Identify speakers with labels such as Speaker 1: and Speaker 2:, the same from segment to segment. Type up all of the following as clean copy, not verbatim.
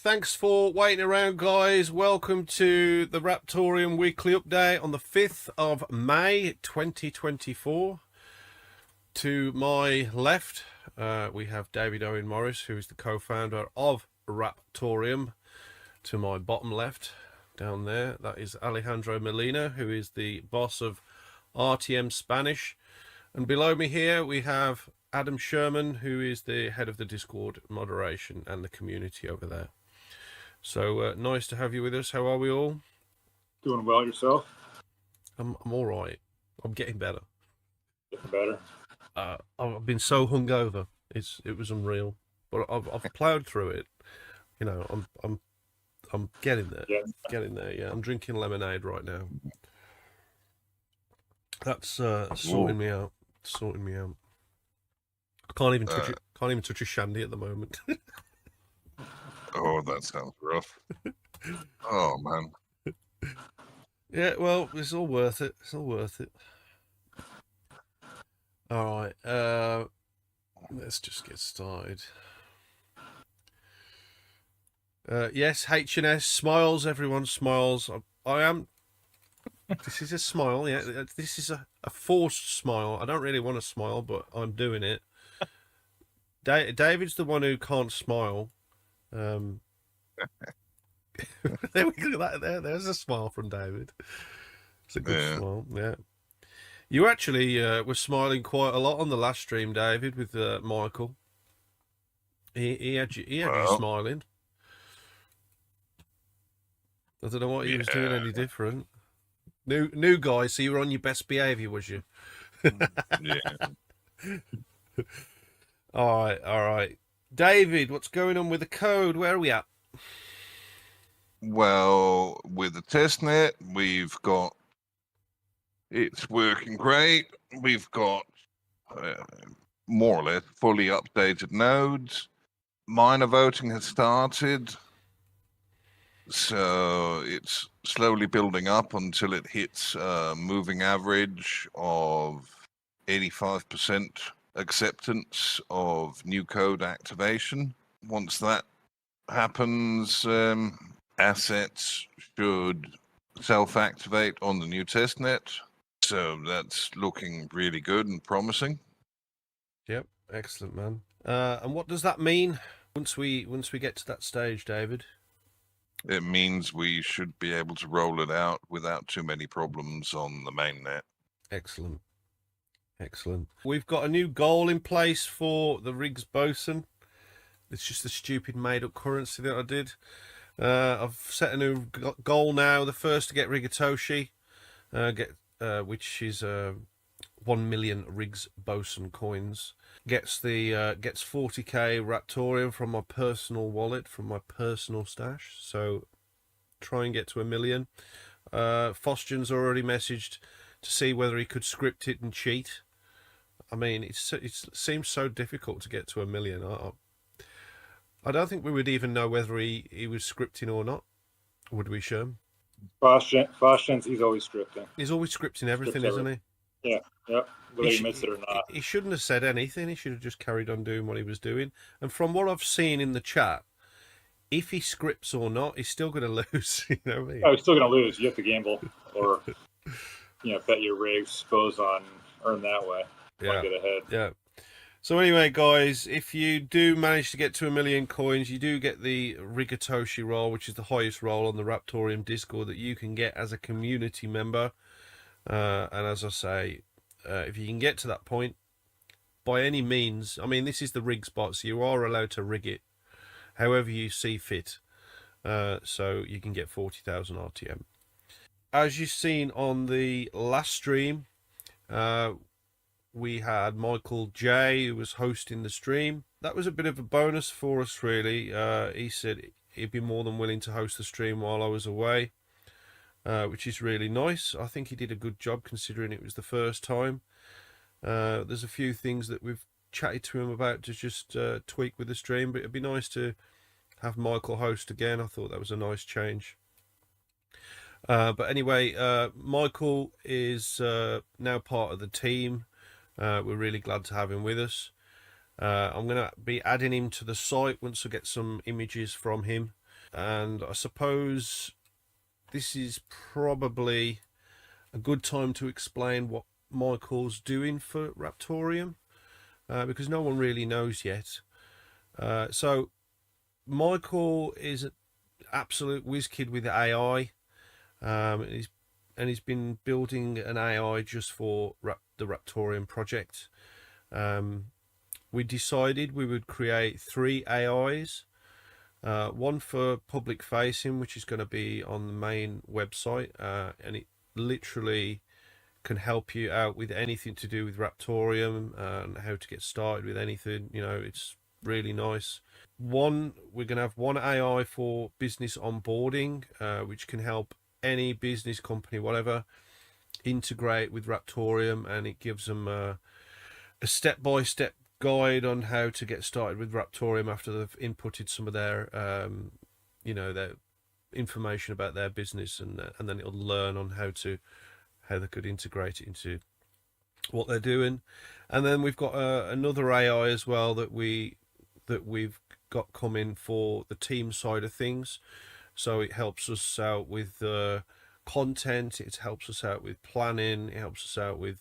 Speaker 1: Thanks for waiting around, guys. Welcome to the Raptoreum weekly update on the 5th of May 2024. To my left, we have David Owen Morris, who is the co-founder of Raptoreum. To my bottom left, down there, that is Alejandro Molina, who is the boss of RTM Spanish. And below me here, we have Adam Scherm, who is the head of the Discord moderation and the community over there. So nice to have you with us. How are we all?
Speaker 2: Doing well yourself?
Speaker 1: I'm all right. I'm getting better.
Speaker 2: Getting better.
Speaker 1: I've been so hungover. It was unreal, but I've ploughed through it. You know, I'm getting there.
Speaker 2: Yeah.
Speaker 1: Getting there. Yeah, I'm drinking lemonade right now. That's sorting me out. Sorting me out. I can't even touch it. Can't even touch a shandy at the moment.
Speaker 3: Oh, that sounds rough. Oh, man.
Speaker 1: Yeah, well, it's all worth it. It's all worth it. All right. Let's just get started. Yes, H&S smiles. Everyone smiles. I am. This is a smile. Yeah, this is a forced smile. I don't really want to smile, but I'm doing it. David's the one who can't smile. There we go. There's a smile from David. It's a good smile. Yeah. You actually were smiling quite a lot on the last stream, David, with Michael. He had you smiling. I don't know what he was doing any different. New guy, so you were on your best behaviour, was you?
Speaker 3: Yeah.
Speaker 1: All right. David, what's going on with the code? Where are we at?
Speaker 3: Well, with the testnet, it's working great. We've got more or less fully updated nodes. Miner voting has started. So it's slowly building up until it hits a moving average of 85% acceptance of new code activation. Once that happens, assets should self-activate on the new testnet. So that's looking really good and promising.
Speaker 1: Yep, excellent, man. And what does that mean once we get to that stage, David?
Speaker 3: It means we should be able to roll it out without too many problems on the mainnet.
Speaker 1: Excellent. We've got a new goal in place for the rigs Boson. It's just a stupid made-up currency that I did. I've set a new goal now. The first to get Rigatoshi, which is 1 million rigs Boson coins. Gets 40k Raptoreum from my personal wallet, from my personal stash. So try and get to 1 million. Fostian's already messaged to see whether he could script it and cheat. I mean, it seems so difficult to get to 1 million. I don't think we would even know whether he was scripting or not. Would we, Scherm?
Speaker 2: Fostian's, he's always scripting.
Speaker 1: He's always scripting everything, isn't he?
Speaker 2: Yeah, whether he admits it or not.
Speaker 1: He shouldn't have said anything. He should have just carried on doing what he was doing. And from what I've seen in the chat, if he scripts or not, he's still going to lose. You know what I mean?
Speaker 2: Oh, he's still going to lose. You have to gamble or, bet your rigs, Boson, earn that way.
Speaker 1: Yeah.
Speaker 2: Get ahead.
Speaker 1: Yeah. So anyway, guys, if you do manage to get to 1 million coins, you do get the Rigatoshi roll, which is the highest roll on the Raptoreum Discord that you can get as a community member. And as I say, if you can get to that point, by any means, I mean, this is the rig spot, so you are allowed to rig it however you see fit. So you can get 40,000 RTM. As you've seen on the last stream, we had Michael J, who was hosting the stream. That was a bit of a bonus for us, really. He said he'd be more than willing to host the stream while I was away, which is really nice. I think he did a good job considering it was the first time. There's a few things that we've chatted to him about to just tweak with the stream, but it'd be nice to have Michael host again. I thought that was a nice change. But anyway, Michael is now part of the team. We're really glad to have him with us. I'm going to be adding him to the site once I get some images from him. and I suppose this is probably a good time to explain what Michael's doing for Raptoreum, because no one really knows yet. So Michael is an absolute whiz kid with AI. He's been building an AI just for the Raptoreum project. We decided we would create 3 AIs. One for public facing, which is going to be on the main website, and it literally can help you out with anything to do with Raptoreum and how to get started with anything. You know, it's really nice. We're going to have one AI for business onboarding, which can help any business company, whatever, integrate with Raptoreum, and it gives them a step-by-step guide on how to get started with Raptoreum after they've inputted some of their their information about their business, and then it'll learn on how they could integrate it into what they're doing. And then we've got another AI as well that we've got coming for the team side of things. So it helps us out with content, it helps us out with planning, it helps us out with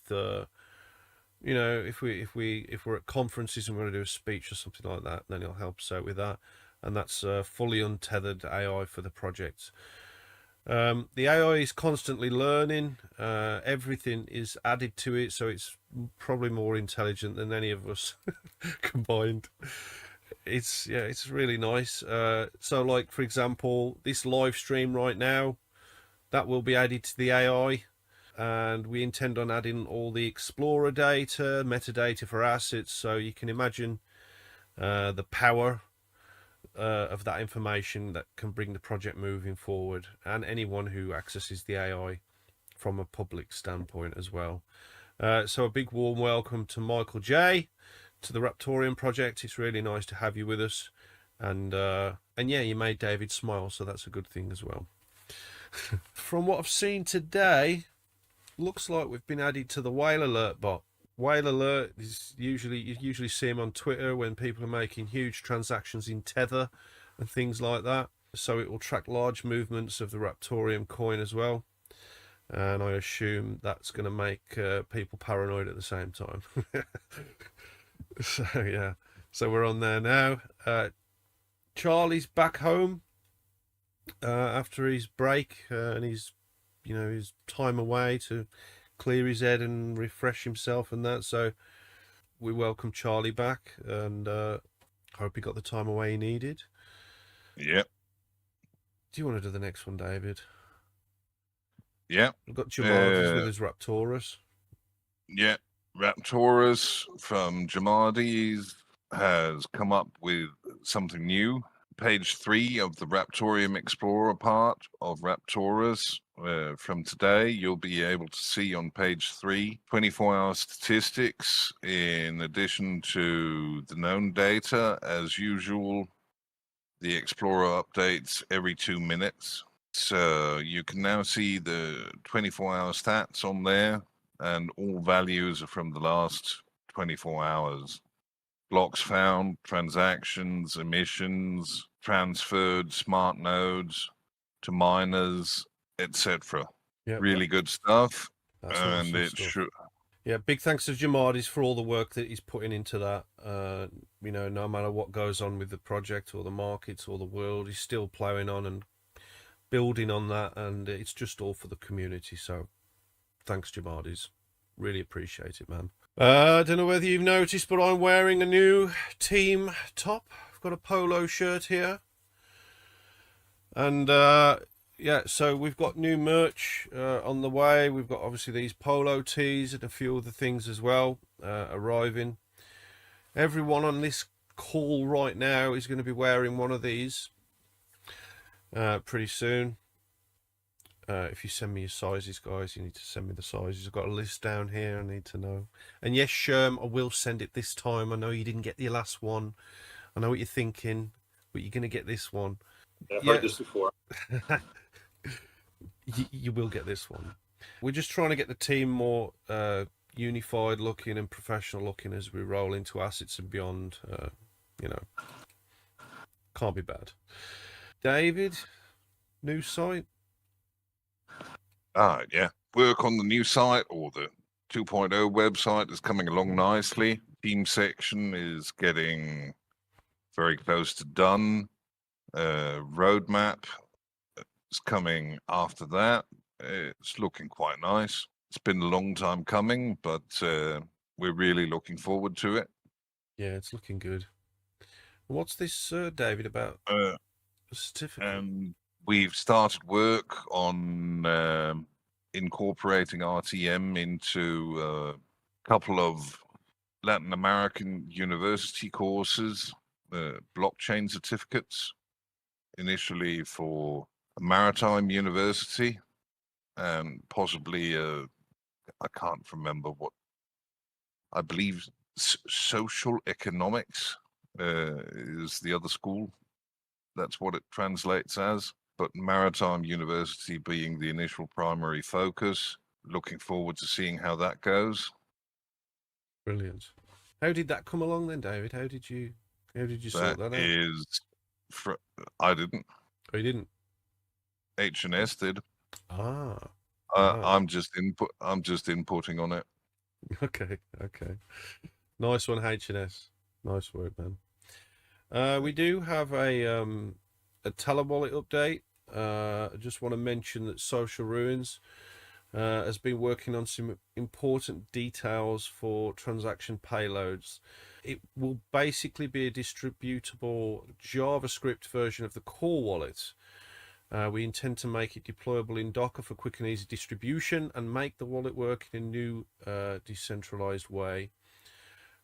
Speaker 1: if we're at conferences and we're going to do a speech or something like that, then it'll help us out with that. And that's fully untethered AI for the project. The AI is constantly learning. Everything is added to it, so it's probably more intelligent than any of us combined. It's really nice. So like, for example, this live stream right now, that will be added to the AI. And we intend on adding all the Explorer data, metadata for assets, so you can imagine the power of that information that can bring the project moving forward, and anyone who accesses the AI from a public standpoint as well. So a big warm welcome to Michael J, to the Raptoreum project. It's really nice to have you with us, and yeah, you made David smile, so that's a good thing as well. From what I've seen today, looks like we've been added to the WhaleAlert bot. WhaleAlert is you usually see him on Twitter when people are making huge transactions in Tether and things like that. So it will track large movements of the Raptoreum coin as well. And I assume that's going to make people paranoid at the same time. So yeah, so we're on there now. Charlie's back home after his break and his time away to clear his head and refresh himself and that. So we welcome Charlie back, and hope he got the time away he needed.
Speaker 3: Yep.
Speaker 1: Do you want to do the next one, David?
Speaker 3: Yeah.
Speaker 1: We've got Jamardi's with his Raptorus.
Speaker 3: Yeah. Raptorus from Jamardi's has come up with something new. Page 3 of the Raptoreum Explorer part of Raptorus. From today, you'll be able to see on page 3 24-hour statistics in addition to the known data. As usual, the Explorer updates every 2 minutes. So you can now see the 24-hour stats on there, and all values are from the last 24 hours. Blocks found, transactions, emissions, transferred smart nodes to miners, etc.
Speaker 1: Yeah,
Speaker 3: really good stuff.
Speaker 1: That's
Speaker 3: And
Speaker 1: awesome
Speaker 3: it
Speaker 1: stuff.
Speaker 3: should.
Speaker 1: Yeah, big thanks to Jamardi's for all the work that he's putting into that. No matter what goes on with the project or the markets or the world, he's still ploughing on and building on that, and it's just all for the community. So thanks, Jamardi's. Really appreciate it, man. I don't know whether you've noticed, but I'm wearing a new team top. I've got a polo shirt here. And yeah, so we've got new merch on the way. We've got obviously these polo tees and a few other things as well arriving. Everyone on this call right now is going to be wearing one of these pretty soon. If you send me your sizes, guys, you need to send me the sizes. I've got a list down here I need to know. And yes, Scherm, I will send it this time. I know you didn't get the last one. I know what you're thinking, but you're going to get this one.
Speaker 2: Yeah, I've heard this before.
Speaker 1: You will get this one. We're just trying to get the team more unified looking and professional looking as we roll into assets and beyond. Can't be bad. David, new site.
Speaker 3: Yeah. Work on the new site or the 2.0 website is coming along nicely. Team section is getting very close to done. Roadmap is coming after that. It's looking quite nice. It's been a long time coming, but we're really looking forward to it.
Speaker 1: Yeah, it's looking good. What's this, David, about
Speaker 3: Uh,
Speaker 1: a certificate?
Speaker 3: and we've started work on incorporating RTM into a couple of Latin American university courses, blockchain certificates, initially for a maritime university, and possibly, I can't remember what, I believe social economics is the other school. That's what it translates as. But Maritime University being the initial primary focus. Looking forward to seeing how that goes.
Speaker 1: Brilliant. How did that come along then, David? How did you sort that out?
Speaker 3: Is I didn't.
Speaker 1: Oh, you didn't?
Speaker 3: H&S did.
Speaker 1: Ah.
Speaker 3: I'm just inputting on it.
Speaker 1: Okay. Nice one, H&S. Nice work, man. We do have a Talon wallet update. I just want to mention that Social Ruins has been working on some important details for transaction payloads. It will basically be a distributable JavaScript version of the core wallet. We intend to make it deployable in Docker for quick and easy distribution and make the wallet work in a new decentralized way.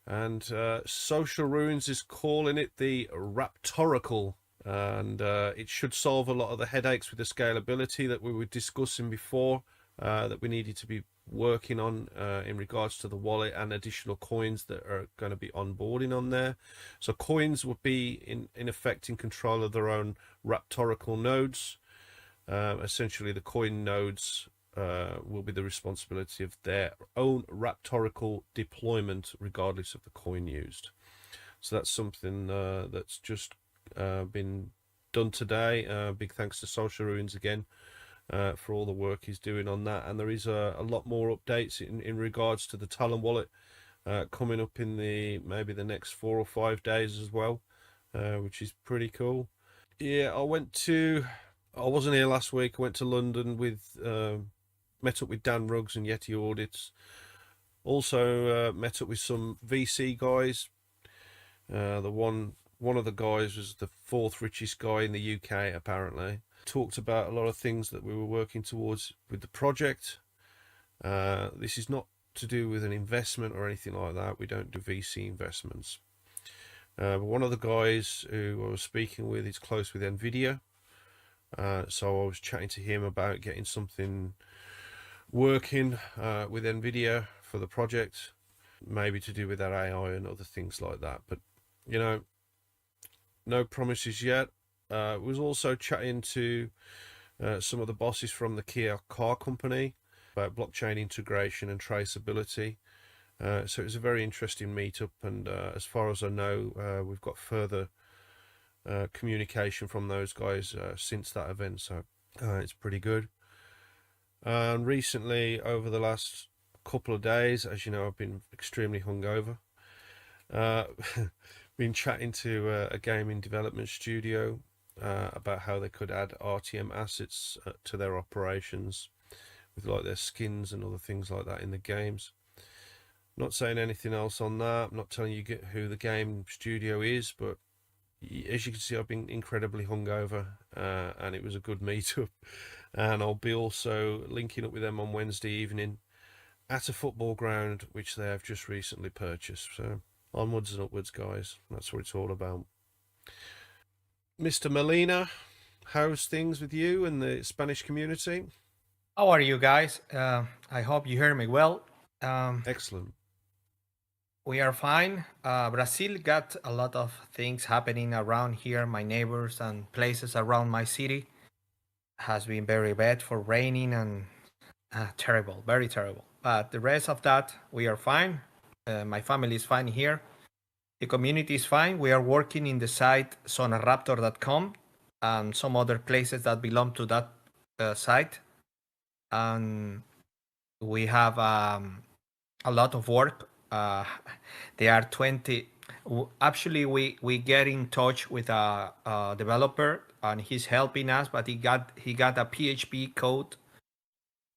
Speaker 1: And Social Ruins is calling it the Raptorical, and it should solve a lot of the headaches with the scalability that we were discussing before, that we needed to be working on in regards to the wallet and additional coins that are going to be onboarding on there. So coins will be in effect in control of their own Raptorical nodes. Essentially the coin nodes will be the responsibility of their own Raptorical deployment regardless of the coin used. So that's something that's just been done today. Big thanks to Social Ruins again for all the work he's doing on that. And there is a lot more updates in regards to the Talon wallet coming up in maybe the next 4 or 5 days as well, which is pretty cool. Yeah, I wasn't here last week. I went to London met up with Dan Ruggs and Yeti Audits. Also met up with some VC guys. One of the guys was the 4th richest guy in the UK, apparently. Talked about a lot of things that we were working towards with the project. This is not to do with an investment or anything like that. We don't do VC investments. But one of the guys who I was speaking with is close with NVIDIA. So I was chatting to him about getting something working with NVIDIA for the project, maybe to do with that AI and other things like that. But, you know, no promises yet. Was also chatting to some of the bosses from the Kia car company about blockchain integration and traceability. So it was a very interesting meetup, and as far as I know, we've got further communication from those guys since that event, so it's pretty good. And recently, over the last couple of days, as you know, I've been extremely hungover. Been chatting to a gaming development studio about how they could add RTM assets to their operations with like their skins and other things like that in the games. Not saying anything else on that. I'm not telling you who the game studio is, but as you can see, I've been incredibly hungover, and it was a good meetup. And I'll be also linking up with them on Wednesday evening at a football ground which they have just recently purchased. So onwards and upwards, guys. That's what it's all about. Mr. Molina, how's things with you and the Spanish community?
Speaker 4: How are you guys? I hope you hear me well.
Speaker 1: Excellent.
Speaker 4: We are fine. Brazil got a lot of things happening around here. My neighbors and places around my city has been very bad for raining and terrible, very terrible. But the rest of that, we are fine. My family is fine here. The community is fine. We are working in the site zonaraptor.com and some other places that belong to that site. And we have a lot of work. There are 20. Actually, we get in touch with a developer, and he's helping us. But he got a PHP code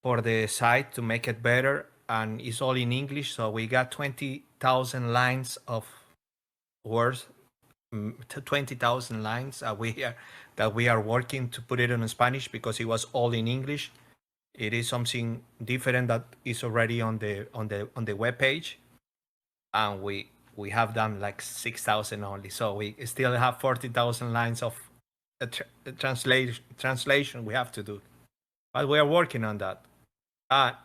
Speaker 4: for the site to make it better, and it's all in English. So we got 20,000 lines of words, 20,000 lines that we are working to put it in Spanish because it was all in English. It is something different that is already on the web page, and we have done like 6,000 only. So we still have 40,000 lines of translation we have to do, but we are working on that.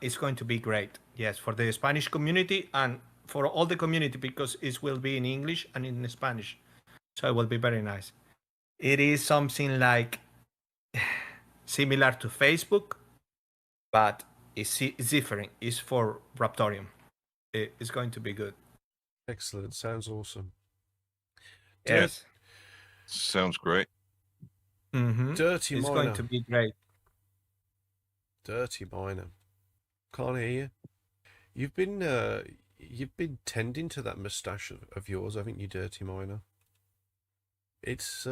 Speaker 4: It's going to be great. Yes, for the Spanish community and for all the community, because it will be in English and in Spanish. So it will be very nice. It is something like similar to Facebook, but it's different. It's for Raptoreum. It's going to be good.
Speaker 1: Excellent. Sounds awesome.
Speaker 4: Yes.
Speaker 3: Sounds great.
Speaker 1: Dirty
Speaker 4: It's
Speaker 1: Miner.
Speaker 4: going to be great.
Speaker 1: Dirty Miner. Can't hear you. You've been tending to that moustache of yours, haven't you, Dirty Miner? It's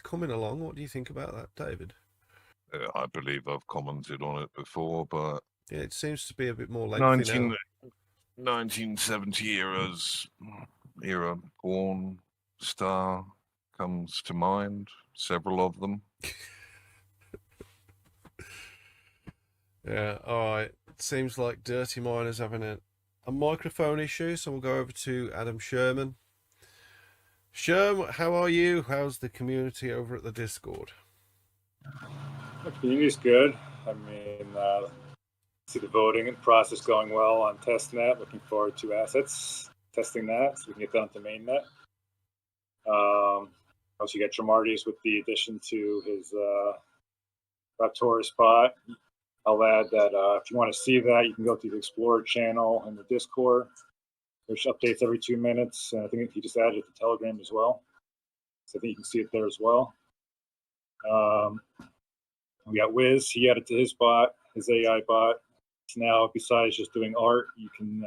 Speaker 1: coming along. What do you think about that, David?
Speaker 3: I believe I've commented on it before, but
Speaker 1: Yeah, it seems to be a bit more lengthy now.
Speaker 3: 1970 era porn star comes to mind. Several of them.
Speaker 1: Yeah, all right. It seems like Dirty Miner's having a microphone issue, so we'll go over to Adam Sherman. Sherm, how are you? How's the community over at the Discord?
Speaker 2: The community's good. I mean, see the voting process going well on Testnet. Looking forward to assets, testing that so we can get that onto mainnet. Also, you got Tremarty's with the addition to his Raptoreum bot. I'll add that if you want to see that, you can go to the Explorer channel in the Discord. There's updates every 2 minutes, and I think he just added it to Telegram as well. So I think you can see it there as well. We got Wizz. He added to his bot, his AI bot. So now, besides just doing art, you can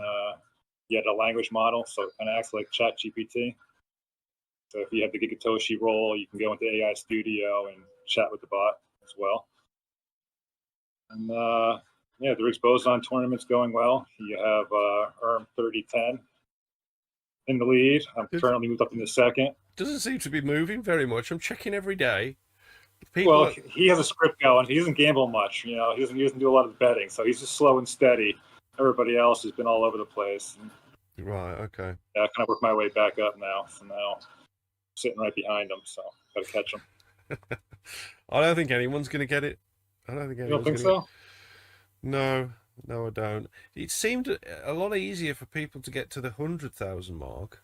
Speaker 2: get a language model, so it kind of acts like ChatGPT. So if you have the Gigatoshi role, you can go into AI Studio and chat with the bot as well. And yeah, the Riggs Boson tournament's going well. You have ERM 3010 in the lead. I'm currently moved up in the second.
Speaker 1: Doesn't seem to be moving very much. I'm checking every day.
Speaker 2: Well, he has a script going. He doesn't gamble much. You know, he doesn't do a lot of betting, so he's just slow and steady. Everybody else has been all over the place.
Speaker 1: Right. Okay.
Speaker 2: Yeah, I kind of work my way back up now. So now I'm sitting right behind him, so got to catch him.
Speaker 1: I don't think anyone's going to get it. I don't think
Speaker 2: You
Speaker 1: anyone's
Speaker 2: don't think
Speaker 1: gonna
Speaker 2: so?
Speaker 1: No, I don't. It seemed a lot easier for people to get to the 100,000 mark,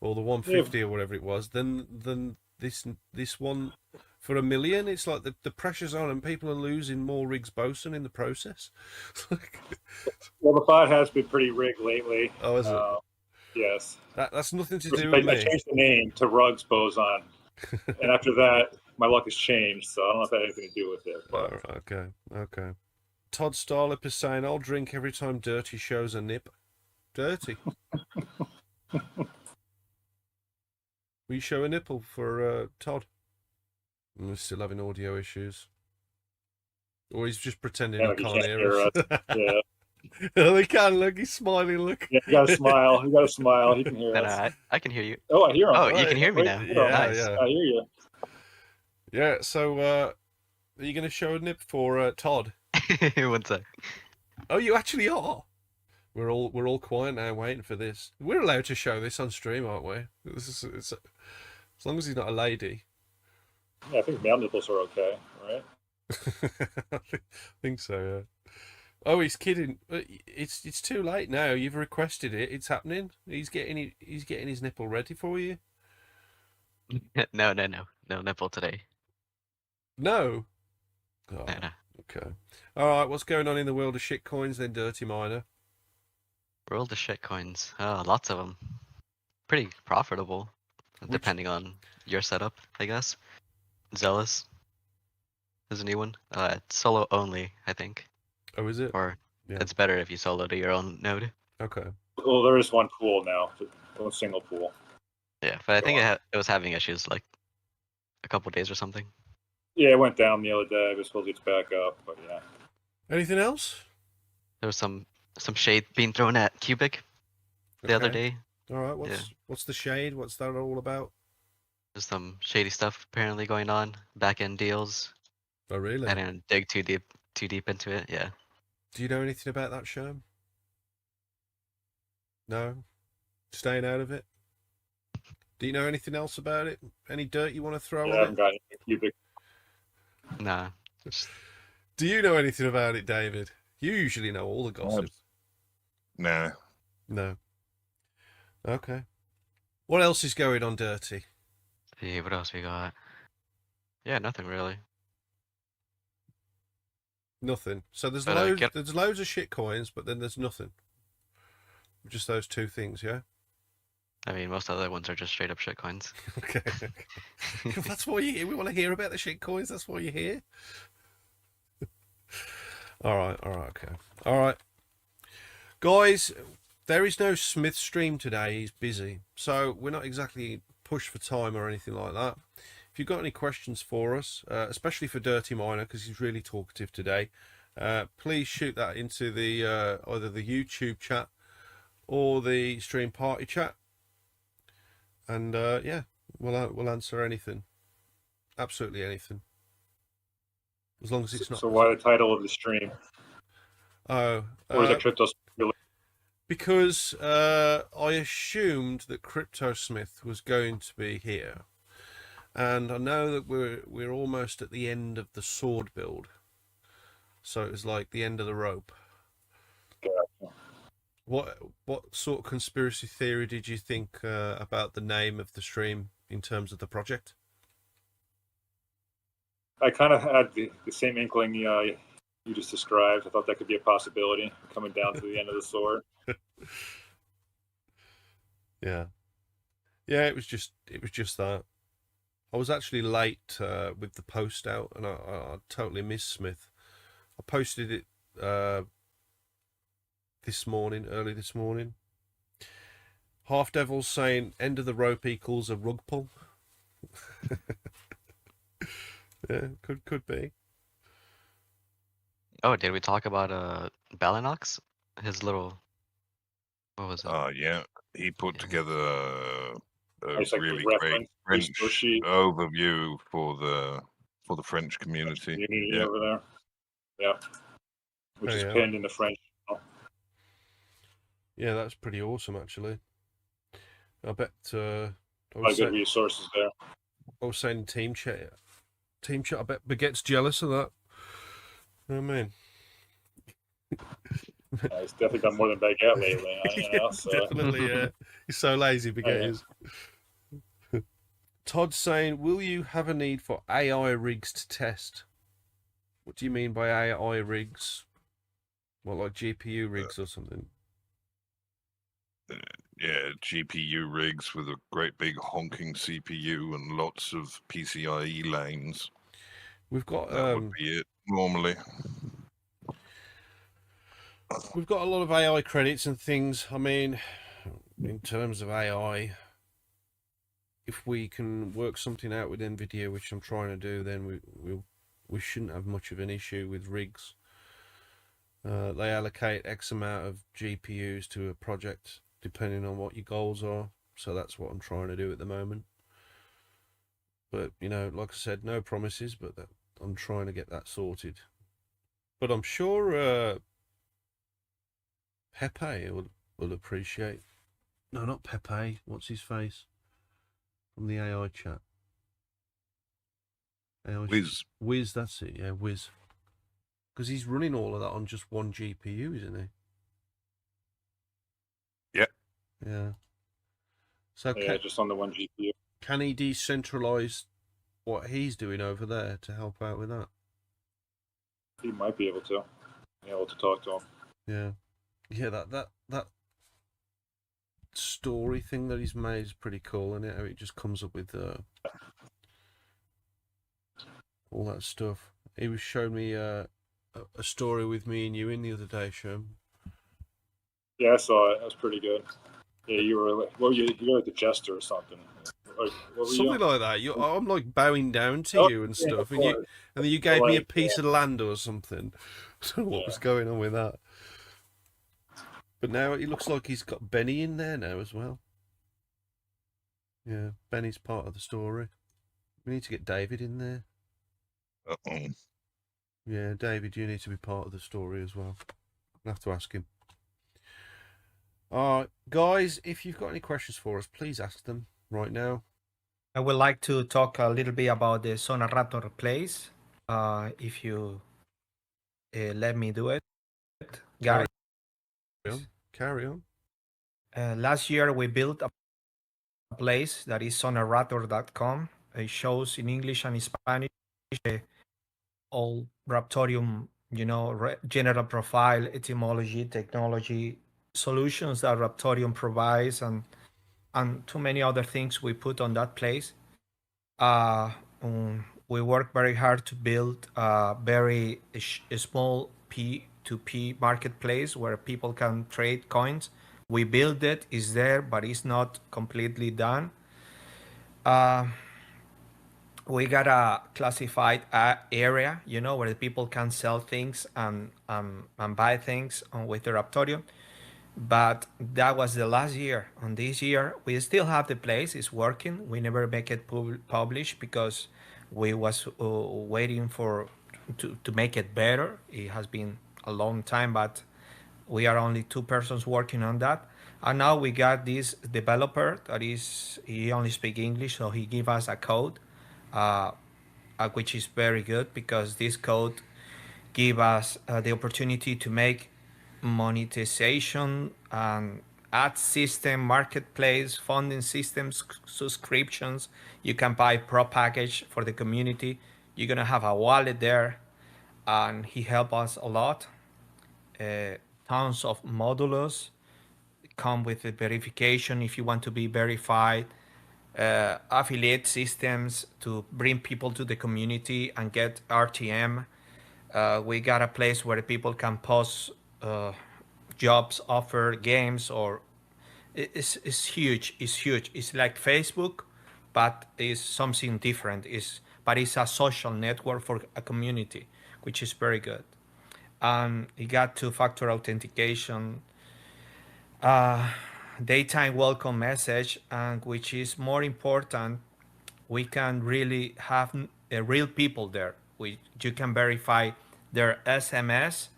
Speaker 1: or the 150 or whatever it was, than this one for 1 million. It's like the pressure's on, and people are losing more Riggs Boson in the process.
Speaker 2: Well, the bot has been pretty rigged lately.
Speaker 1: Oh, is it?
Speaker 2: Yes.
Speaker 1: That's nothing to do with me.
Speaker 2: I changed the name to Ruggs Boson, and after that, my luck has changed. So I don't know if that had anything to do with it. But...
Speaker 1: Oh, okay. Todd Starlip is saying, "I'll drink every time Dirty shows a nip." Dirty. Will you show a nipple for Todd? We're still having audio issues. Or he's just pretending he can't hear us.
Speaker 2: Yeah.
Speaker 1: Oh, he can. Look, he's smiling. Look.
Speaker 2: Yeah, you got to smile. You got to smile. He can hear us.
Speaker 5: No, I can hear you.
Speaker 2: Oh, I hear him.
Speaker 5: Oh, you can hear me now.
Speaker 1: Yeah,
Speaker 5: Nice.
Speaker 1: yeah.
Speaker 2: I hear you.
Speaker 1: Yeah, so are you going to show a nip for Todd?
Speaker 5: 1 sec.
Speaker 1: Oh, you actually are. We're all quiet now, waiting for this. We're allowed to show this on stream, aren't we? It's, as long as he's not a lady.
Speaker 2: Yeah, I think male nipples are okay, right?
Speaker 1: I think so. Yeah. Oh, he's kidding. It's too late now. You've requested it. It's happening. He's getting his nipple ready for you.
Speaker 5: No nipple today.
Speaker 1: No. Oh,
Speaker 5: No.
Speaker 1: okay. All right. What's going on in the world of shitcoins then, Dirty Miner?
Speaker 5: World of shitcoins. Oh, lots of them. Pretty profitable, depending on your setup, I guess. Zealous. There's a new one. It's solo only, I think.
Speaker 1: Oh, is it?
Speaker 5: Or
Speaker 1: Yeah.
Speaker 5: it's better if you solo to your own node.
Speaker 1: Okay.
Speaker 2: Well, there is one pool now, one single pool.
Speaker 5: Yeah, but I
Speaker 2: Go
Speaker 5: think
Speaker 2: on.
Speaker 5: it was having issues like a couple days or something.
Speaker 2: Yeah, it went down the other day. It was supposed to it's back up, but yeah.
Speaker 1: Anything else?
Speaker 5: There was some shade being thrown at Cubic the other
Speaker 1: Okay.
Speaker 5: day.
Speaker 1: All right. What's the shade? What's that all about?
Speaker 5: There's some shady stuff apparently going on. Back end deals.
Speaker 1: Oh, really?
Speaker 5: I didn't dig too deep into it. Yeah.
Speaker 1: Do you know anything about that, Scherm? No? Staying out of it? Do you know anything else about it? Any dirt you want to throw
Speaker 2: Yeah, I
Speaker 1: on
Speaker 2: haven't
Speaker 1: it?
Speaker 2: got any cubic.
Speaker 5: Nah. Just,
Speaker 1: Do you know anything about it, David? You usually know all the gossip.
Speaker 3: Nah.
Speaker 1: No. Okay. What else is going on, Dirty?
Speaker 5: see what else we got. Yeah, nothing really.
Speaker 1: Nothing. So there's
Speaker 5: But,
Speaker 1: loads.
Speaker 5: get-
Speaker 1: There's loads of shit coins, but then there's nothing. Just those two things, yeah.
Speaker 5: I mean, most other ones are just straight up shitcoins.
Speaker 1: Okay. That's why you're here. We want to hear about the shit coins. That's why you're here. All right. Okay. All right. Guys, there is no Smith stream today. He's busy. So we're not exactly pushed for time or anything like that. If you've got any questions for us, especially for Dirty Miner, because he's really talkative today, please shoot that into the either the YouTube chat or the stream party chat. And yeah, we'll answer anything. Absolutely anything. As long as it's not...
Speaker 2: So why the title of the stream?
Speaker 1: Oh,
Speaker 2: Or is it crypto?
Speaker 1: because I assumed that CryptoSmith was going to be here, and I know that we're almost at the end of the sword build, so it was like the end of the rope.
Speaker 2: Gotcha.
Speaker 1: What sort of conspiracy theory did you think about the name of the stream in terms of the project?
Speaker 2: I kind of had the same inkling you just described. I thought that could be a possibility coming down to the end of the sword.
Speaker 1: Yeah, it was just that. I was actually late with the post out, and I totally missed Smith. I posted it early this morning. Half Devil's saying end of the rope equals a rug pull. Yeah, could be.
Speaker 5: Oh, did we talk about Balinox? His little, what was it?
Speaker 3: Yeah. He put
Speaker 5: Yeah.
Speaker 3: together a
Speaker 2: It's like the
Speaker 3: really
Speaker 2: reference
Speaker 3: great French
Speaker 2: resource sheet.
Speaker 3: overview for the French community.
Speaker 2: Community
Speaker 3: Yeah.
Speaker 2: over there. Yeah. Which
Speaker 1: Oh,
Speaker 2: is
Speaker 1: yeah.
Speaker 2: pinned in the French.
Speaker 1: Yeah, that's pretty awesome, actually. I bet.
Speaker 2: A lot of good resources there.
Speaker 1: I was saying team chat. I bet Baguette's jealous of that. You know what I mean?
Speaker 2: He's definitely done more than Baguette lately. You know, so.
Speaker 1: Definitely, yeah. He's so lazy, Baguette
Speaker 2: yeah.
Speaker 1: is. Todd's saying, will you have a need for AI rigs to test? What do you mean by AI rigs? What, like GPU rigs or something?
Speaker 3: Yeah, GPU rigs with a great big honking CPU and lots of PCIe lanes.
Speaker 1: We've got
Speaker 3: That would be it normally.
Speaker 1: we've got a lot of AI credits and things. I mean, in terms of AI, if we can work something out with NVIDIA, which I'm trying to do, then we shouldn't have much of an issue with rigs. They allocate X amount of GPUs to a project depending on what your goals are. So that's what I'm trying to do at the moment. But, you know, like I said, no promises, but I'm trying to get that sorted. But I'm sure Pepe will appreciate. No, not Pepe. What's his face? From the AI chat.
Speaker 3: Wizz.
Speaker 1: Wizz, that's it. Yeah, Wizz. Because he's running all of that on just one GPU, isn't he?
Speaker 3: Yeah.
Speaker 1: Yeah. So
Speaker 2: Yeah, just on the one GPU.
Speaker 1: can he decentralize what he's doing over there to help out with that?
Speaker 2: He might be able to. Be able to talk to him.
Speaker 1: Yeah. Yeah, that story thing that he's made is pretty cool, isn't it? How it just comes up with all that stuff. He was showing me a story with me and you in the other day, Scherm.
Speaker 2: Yeah, I saw it. That was pretty good. Yeah, you were like, well, you were like the jester or something. Like, what were
Speaker 1: Something
Speaker 2: you?
Speaker 1: like that. I'm like bowing down to
Speaker 2: Oh,
Speaker 1: you and
Speaker 2: yeah,
Speaker 1: stuff,
Speaker 2: of
Speaker 1: and you
Speaker 2: course.
Speaker 1: and then you gave me a
Speaker 2: Like,
Speaker 1: piece of land or something. I don't know what
Speaker 2: Yeah.
Speaker 1: was going on with that. But now it looks like he's got Benny in there now as well. Yeah, Benny's part of the story. We need to get David in there.
Speaker 3: Uh-oh.
Speaker 1: Yeah, David, you need to be part of the story as well. I'll have to ask him. All right, guys, if you've got any questions for us, please ask them right now.
Speaker 4: I would like to talk a little bit about the Zona Raptor place. If you let me do it, guys.
Speaker 1: Carry on.
Speaker 4: Last year we built a place that is zonaraptor.com. It shows in English and Spanish all Raptoreum, general profile, etymology, technology, solutions that Raptoreum provides, and too many other things we put on that place. We work very hard to build a very small P2P marketplace where people can trade coins. We build it, it's there, but it's not completely done. We got a classified area, where the people can sell things and buy things with the Raptorium. But that was the last year. On this year, we still have the place. It's working. We never make it published because we was waiting to make it better. It has been a long time, but we are only 2 persons working on that. And now we got this developer that he only speaks English, so he give us a code, which is very good because this code give us the opportunity to make monetization and ad system, marketplace, funding systems, subscriptions. You can buy pro package for the community. You're gonna have a wallet there, and he helped us a lot. Tons of modules come with the verification if you want to be verified. Affiliate systems to bring people to the community and get RTM. We got a place where people can post jobs, offer games, or it's huge. It's huge. It's like Facebook, but it's something different. But it's a social network for a community, which is very good. And it got 2-factor authentication, daytime welcome message, and which is more important, we can really have real people there. You can verify their SMS,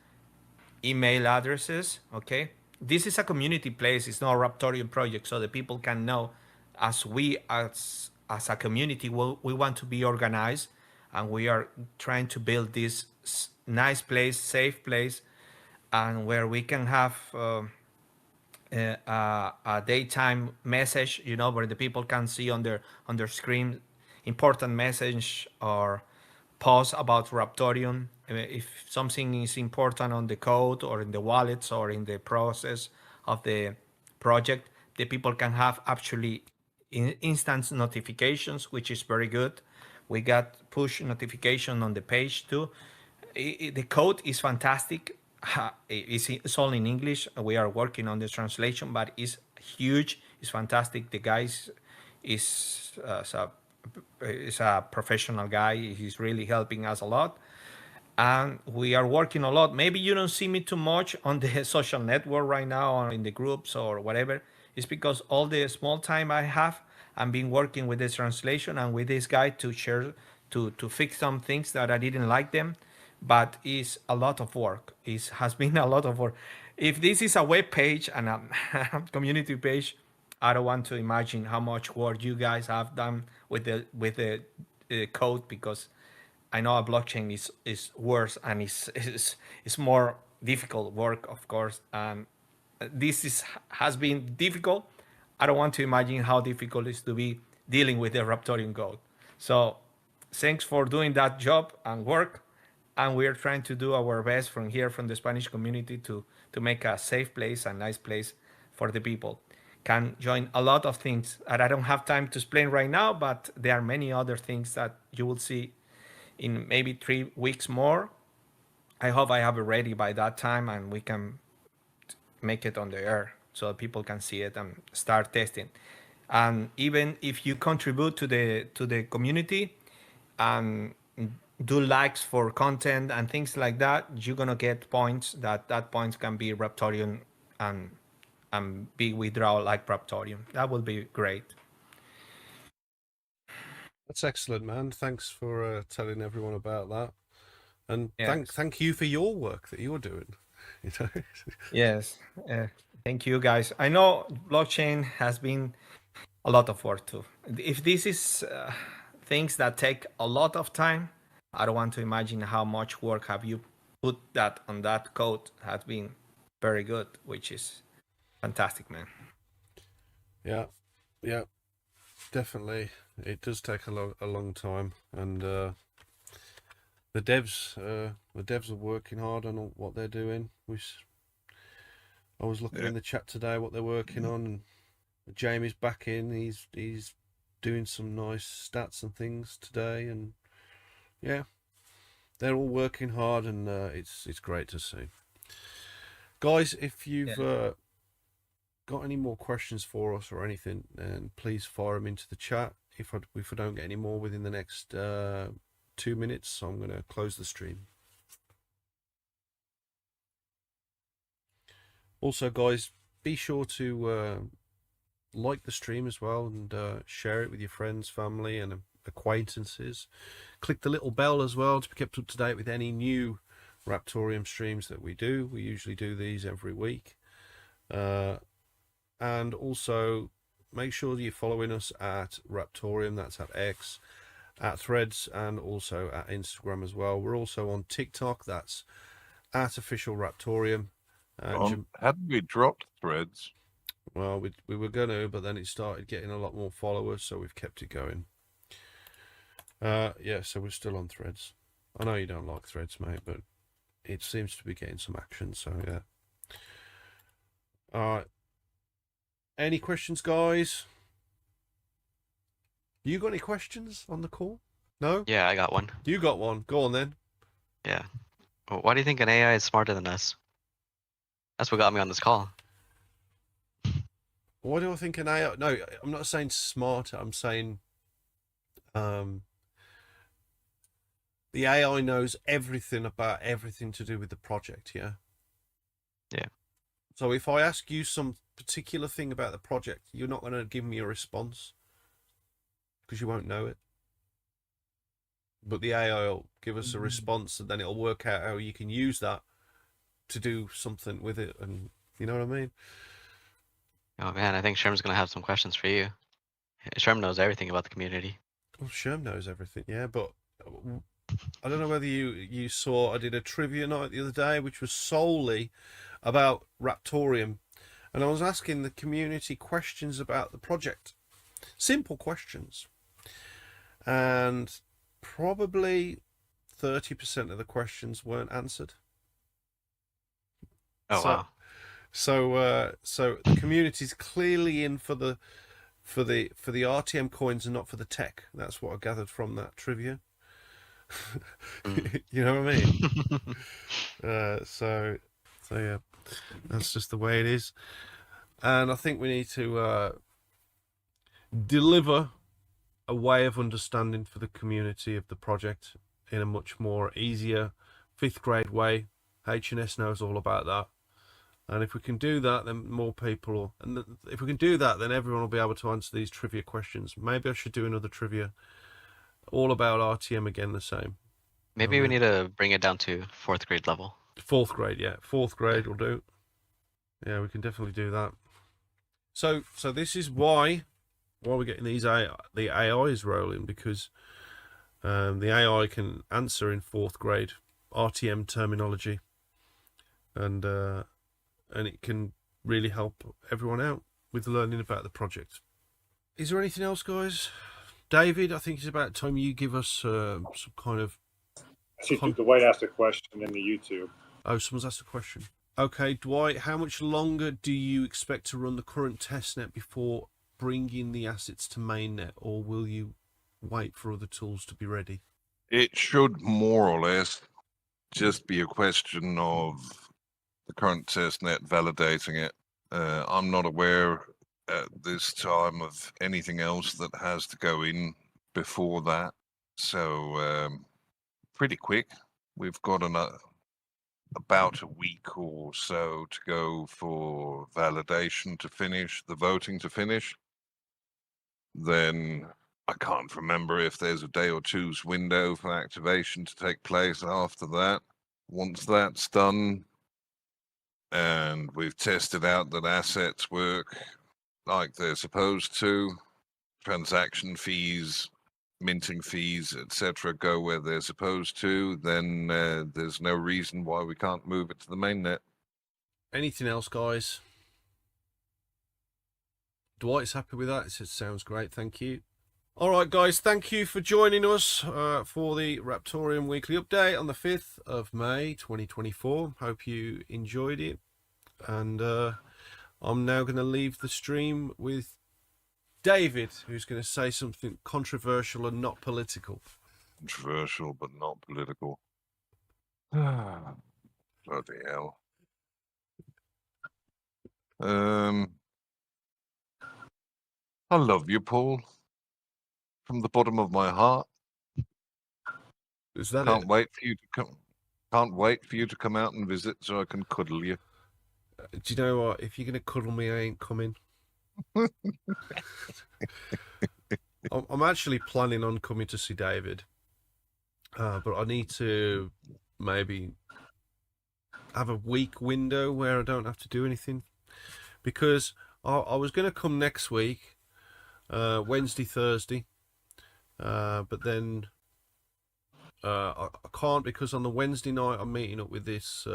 Speaker 4: email addresses. Okay, this is a community place. It's not a Raptorium project, so the people can know. As a community, we want to be organized, and we are trying to build this nice place, safe place, and where we can have a daytime message, where the people can see on their screen important message or post about Raptorium. If something is important on the code or in the wallets or in the process of the project, the people can have actually instant notifications, which is very good. We got push notification on the page too. The code is fantastic. It's all in English. We are working on the translation, but it's huge. It's fantastic. The guy is a professional guy. He's really helping us a lot, and we are working a lot. Maybe you don't see me too much on the social network right now or in the groups or whatever. It's because all the small time I have, I'm been working with the translation and with this guy to share to fix some things that I didn't like them. But it's a lot of work. It has been a lot of work. If this is a web page and a community page, I don't want to imagine how much work you guys have done with the code, because I know a blockchain is worse and is more difficult work, of course. And this has been difficult. I don't want to imagine how difficult it is to be dealing with the Raptorium code. So thanks for doing that job and work. And we are trying to do our best from here, from the Spanish community, to make a safe place, a nice place for the people. Can join a lot of things that I don't have time to explain right now, but there are many other things that you will see in maybe 3 weeks more. I hope I have it ready by that time, and we can make it on the air so people can see it and start testing. And even if you contribute to the community and do likes for content and things like that, you're gonna get points. That points can be Raptoreum and big withdrawal like Raptoreum. That will be great.
Speaker 1: That's excellent, man. Thanks for telling everyone about that, and
Speaker 4: Yes.
Speaker 1: thank you for your work that you're doing. You know.
Speaker 4: Yes. Thank you, guys. I know blockchain has been a lot of work too. If this is things that take a lot of time, I don't want to imagine how much work have you put that on that code. Has been very good, which is fantastic, man.
Speaker 1: Yeah, definitely. It does take a long time, and the devs are working hard on what they're doing. I was looking in the chat today what they're working on, and Jamie's back in. He's doing some nice stats and things today, and yeah, they're all working hard, and it's great to see. Guys, if you've got any more questions for us or anything, then please fire them into the chat. If I don't get any more within the next 2 minutes, I'm going to close the stream. Also, guys, be sure to like the stream as well, and share it with your friends, family, and acquaintances. Click the little bell as well to be kept up to date with any new Raptoreum streams that we do. We usually do these every week. And also make sure you're following us at Raptoreum, that's at X, at Threads, and also at Instagram as well. We're also on TikTok, that's at Official Raptoreum.
Speaker 3: Hadn't we dropped Threads?
Speaker 1: Well, we were going to, but then it started getting a lot more followers, so we've kept it going. Yeah, so we're still on Threads. I know you don't like Threads, mate, but it seems to be getting some action, so yeah. All right. Any questions, guys? You got any questions on the call? No?
Speaker 5: Yeah, I got one.
Speaker 1: You got one. Go on then.
Speaker 5: Yeah. Why do you think an AI is smarter than us? That's what got me on this call.
Speaker 1: Why do I think an AI? No, I'm not saying smarter. I'm saying the AI knows everything about everything to do with the project, yeah?
Speaker 5: Yeah.
Speaker 1: So if I ask you some particular thing about the project, you're not going to give me a response because you won't know it. But the AI will give us a response, and then it'll work out how you can use that to do something with it. And you know what I mean?
Speaker 5: Oh man, I think Scherm's gonna have some questions for you. Scherm knows everything about the community.
Speaker 1: Well, Scherm knows everything, yeah, but I don't know whether you saw, I did a trivia night the other day, which was solely about Raptoreum, and I was asking the community questions about the project. Simple questions. And probably 30% of the questions weren't answered.
Speaker 5: Oh wow.
Speaker 1: So the community's clearly in for the RTM coins and not for the tech. That's what I gathered from that trivia. You know what I mean? So yeah, that's just the way it is. And I think we need to deliver a way of understanding for the community of the project in a much more easier 5th grade way. H&S knows all about that. And if we can do that, then more people, if we can do that, then everyone will be able to answer these trivia questions. Maybe I should do another trivia all about RTM again, the same.
Speaker 5: Maybe we need to bring it down to 4th grade level.
Speaker 1: 4th grade, yeah. 4th grade will do. Yeah, we can definitely do that. So this is why we're getting the AIs rolling, because the AI can answer in 4th grade RTM terminology, and it can really help everyone out with learning about the project. Is there anything else, guys? David, I think it's about time you give us some kind of...
Speaker 2: I see Dwight asked a question in the YouTube.
Speaker 1: Oh, someone's asked a question. Okay, Dwight, how much longer do you expect to run the current testnet before bringing the assets to mainnet, or will you wait for other tools to be ready?
Speaker 3: It should more or less just be a question of the current testnet validating it. I'm not aware at this time of anything else that has to go in before that. So pretty quick. We've got about a week or so to go for validation to finish, the voting to finish. Then I can't remember if there's a day or two's window for activation to take place after that. Once that's done, and we've tested out that assets work like they're supposed to, transaction fees, minting fees, etc., go where they're supposed to, then there's no reason why we can't move it to the mainnet.
Speaker 1: Anything else, guys? Dwight's happy with that. He says, sounds great, thank you. All right, guys, thank you for joining us for the Raptoreum weekly update on the 5th of May 2024. Hope you enjoyed it. And I'm now going to leave the stream with David, who's going to say something controversial and not political.
Speaker 3: Controversial, but not political. Bloody hell. I love you, Paul. From the bottom of my heart.
Speaker 1: Is that
Speaker 3: Can't
Speaker 1: it?
Speaker 3: wait for you to come. Can't wait for you to come out and visit so I can cuddle you.
Speaker 1: Do you know what? If you're going to cuddle me, I ain't coming. I'm actually planning on coming to see David. But I need to maybe have a week window where I don't have to do anything. Because I was going to come next week, Wednesday, Thursday. But then I can't, because on the Wednesday night I'm meeting up with this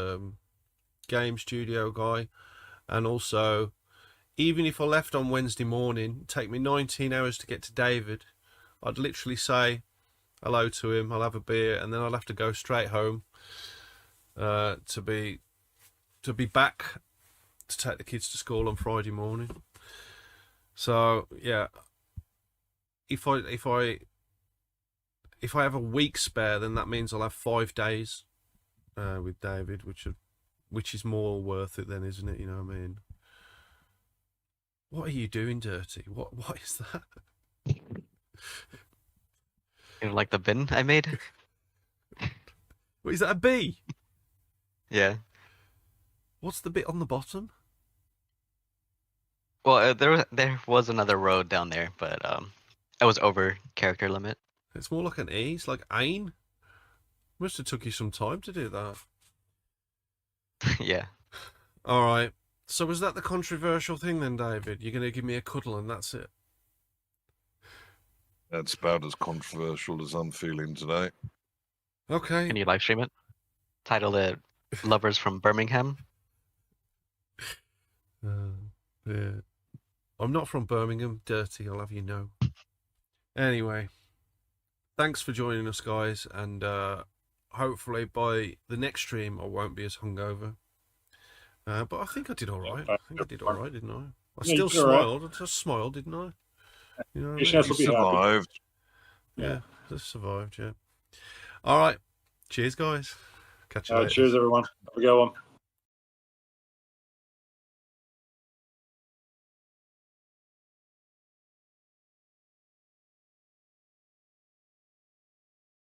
Speaker 1: game studio guy. And also, even if I left on Wednesday morning, it'd take me 19 hours to get to David. I'd literally say hello to him, I'll have a beer, and then I'll have to go straight home to be back to take the kids to school on Friday morning. So yeah, if I have a week spare, then that means I'll have 5 days with David, which is more worth it then, isn't it? You know what I mean? What are you doing, Dirty? What is that?
Speaker 5: You know, like the bin I made?
Speaker 1: What, is that a bee?
Speaker 5: Yeah.
Speaker 1: What's the bit on the bottom?
Speaker 5: Well, there was another road down there, but I was over character limit.
Speaker 1: It's more like an E. It's like Ain. Must have took you some time to do that.
Speaker 5: Yeah.
Speaker 1: All right. So was that the controversial thing then, David? You're going to give me a cuddle and that's it?
Speaker 3: That's about as controversial as I'm feeling today.
Speaker 1: Okay.
Speaker 5: Can you live stream it? Title it Lovers from Birmingham.
Speaker 1: Yeah. I'm not from Birmingham, Dirty, I'll have you know. Anyway, thanks for joining us, guys, and hopefully by the next stream I won't be as hungover. But I think I did all right. I think I did all right, didn't I? I still smiled. I just smiled, didn't I? You know what I mean?
Speaker 2: You
Speaker 3: Survived.
Speaker 1: Yeah, just survived, yeah. All right. Cheers, guys. Catch you later.
Speaker 2: Cheers, everyone. Have a good one.